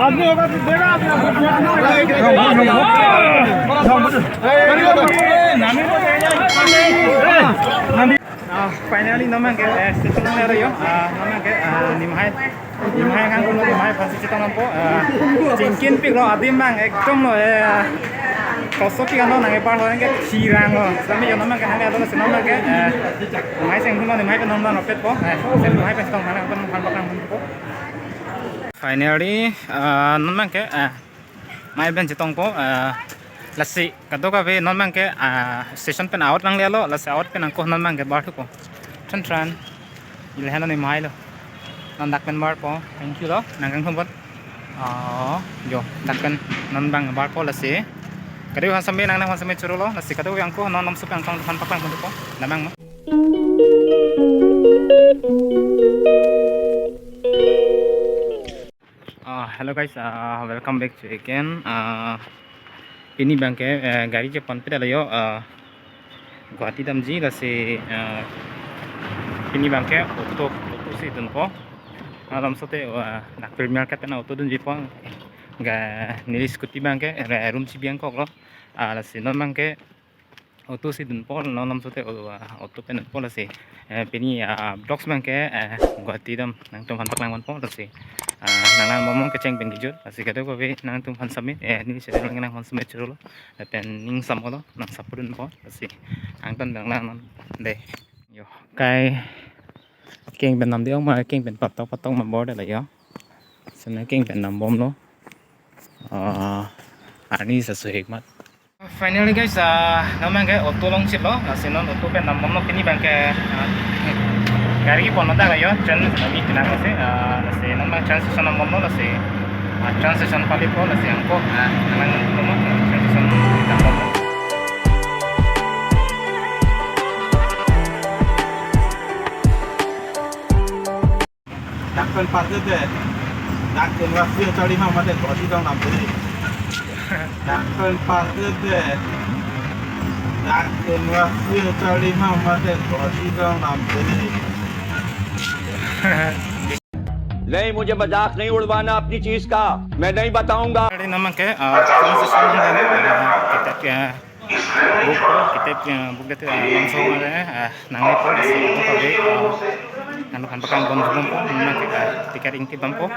आदमी होगा तो देगा finally naman ke station na rayo naman ke nimhay kan kuno nimhay pasi kita nampo jingkin pik lo adim bang ekdom lo kosoki kan lo nang epar lo ke sirang lo sami yo naman ke hanga lo sino naman ke nimhay seng kuno nimhay kan namna nopet po sen nimhay pasi tong mana kan kan bakang po finally naman ke mai ben jitong po lasi kado ka ve non mang ke station pen out nang lelo lasi out pen angko non mang ke bar ko tran ilhana ni mai lo non dak pen bar po thank you lo nang kang thom bot yo dak pen non bang bar po lasi kado han sambe nang han sambe churo lo lasi kado angko non nam sup angko han pakang po namang mo hello guys welcome back to again ini bangke gari je pan peda layo Guwahati damji lasi ini bangke auto si dun po alam sote nak premier kat na auto dun ji po ga nili scooty bangke room si biang ko lo lasi non bangke auto si dun po non nam sote auto pen po lasi pini blocks bangke Guwahati dam nang tum han pak lang po lasi nang momong keceng ben gijut lasi kado ko be nang tum han samit ni se lang nang han samit chulo pen ning sam ko nang sapurun po lasi ang tan bang nang de yo kai keng ben nam de ma keng ben patong ma bor de la yo sen keng ben nam bom lo ani sa su hikmat finally guys namang ke auto long chip lo lasi non auto pen nam bom lo pini bang ke gari pon nada kayo tren kami tinang kasi lasi namang transition ng momo lasi transition pali po lasi angko namang momo transition ng momo dakkan parte de dakkan wasi chari ma mate body dong nam de dakkan parte de dakkan wasi chari ma mate body dong nam de नहीं मुझे मजाक नहीं उड़वाना अपनी चीज का मैं नहीं बताऊंगा naman ke transition ng kita buk dito langsung nang po si ito kabe ano kan bakang bon po naman ke tikaring tibam po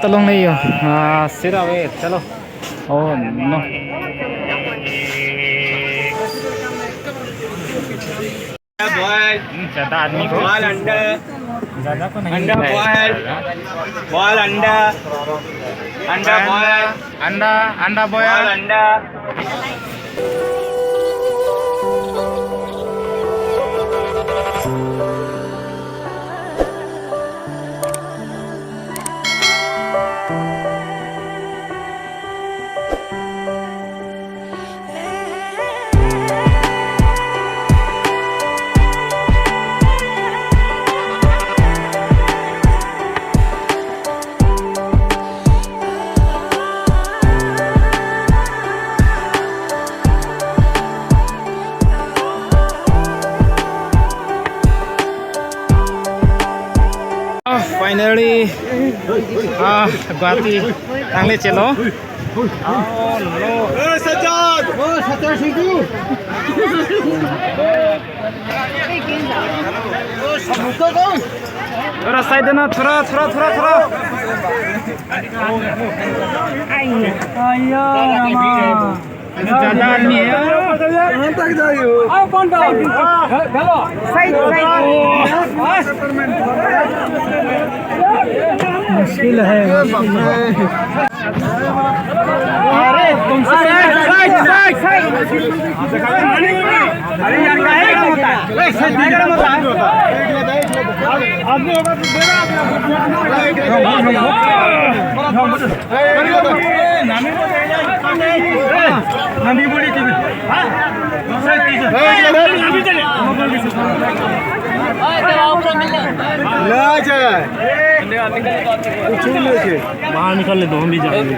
tolong na iyo sira we chalo oh no boil ज्यादा आदमी को boil अंडा ज्यादा को नहीं अंडा boil अंडा अंडा boil अंडा boil boil अंडा finally Guwahati tangli chelo oh no sajad situ थोड़ा साइड देना थोड़ा ज्यादा आदमी है मुश्किल है अरे तुमसे अरे यार काहे गरम होता है गरम होता है आदमी होगा तो देना नामी बोली थी बाहर निकल ले तो हम भी जाएंगे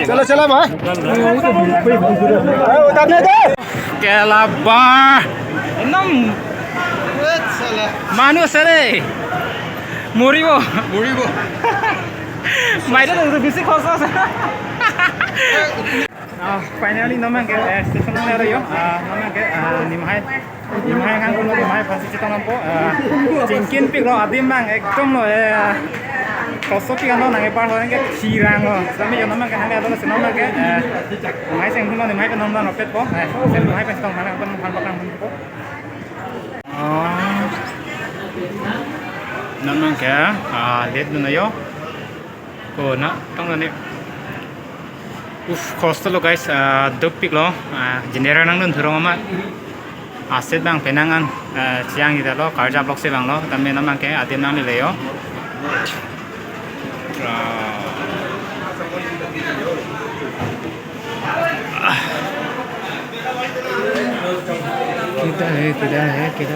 चलो चलो भाई उतारने दे Kelabar. Enam. Manus ini. Muribo. Mainnya udah bisik khusus. Finally naman ke station na rin yun. Naman ke nimhay kan kuno nimhay pasi kita nampo. Jingkin pik lo adim bang ekdom lo kosopi kan lo nang ipar lo ke sirang lo. Sami yo naman ke nang ada lo naman ke nimhay seng kuno nimhay kan naman opet po. Seng nimhay pasi tong naman pun bakang pun po. Naman ke lihat dulu yo. Ko na tong lo ni. Cost lo guys, duk pik lo, jenera nang nun thurong amat, aset bang penangan, siang kita lo, kerja blok se bang lo, kami namang ke atin nang ni leo. Kita.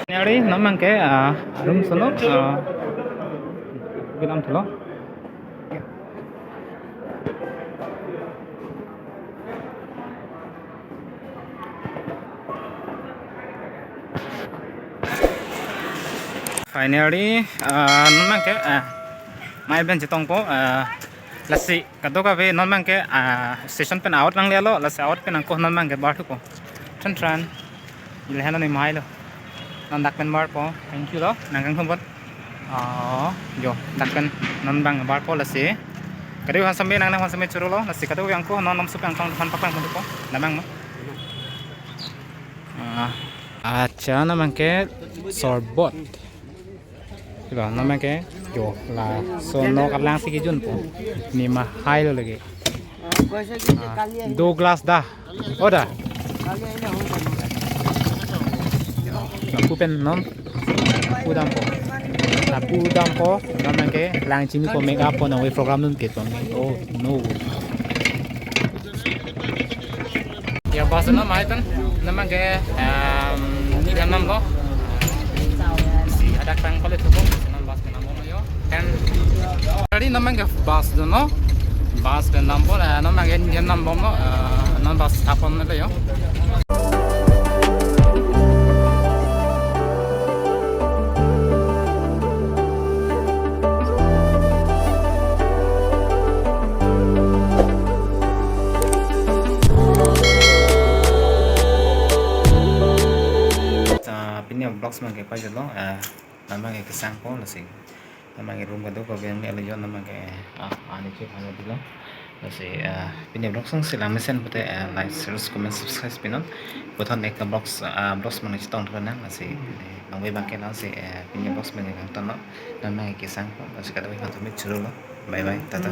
Nyari namang ke room solo. Bilang dulu. Finally, memang ke mai ben jitong po lasi kado ka be memang ke station pen out nang lelo lasi out pen angko memang ke bar ko tran ilhan ni mai lo nandak pen bar po thank you lo nangkang thon yo takkan non bang bar po lasi kadu han sambe nang han sambe churo lo lasi kadu yang ko non nom sup yang tong han pakang mo ko namang mo acha namang ke sorbot diba namang ke yo la so no kalang sige jun po ni ma hai lo lagi 2 glass dah oda kupen non udang po Napudang po naman ke lang chini ko make up po na way program nun kit pang oh no ya basta na maitan naman ke ni ganam lo si adak pang kulit ko naman basta na mo yo kan tadi naman ke basta no basta nam po naman ke ni nam bom no naman basta tapon na yo box mang ke pa jalo namang ke sang po lasing namang room ka do ko ben le yon namang ke ani che phane dilo lasi pinya box sang sila mesen pote like share comment subscribe pinon bothon ekta box mang chitong thona lasi nangwe bang ke lasi pinya box mang ke ton no namang ke sang po lasi ka do kan to me chulo bye bye tata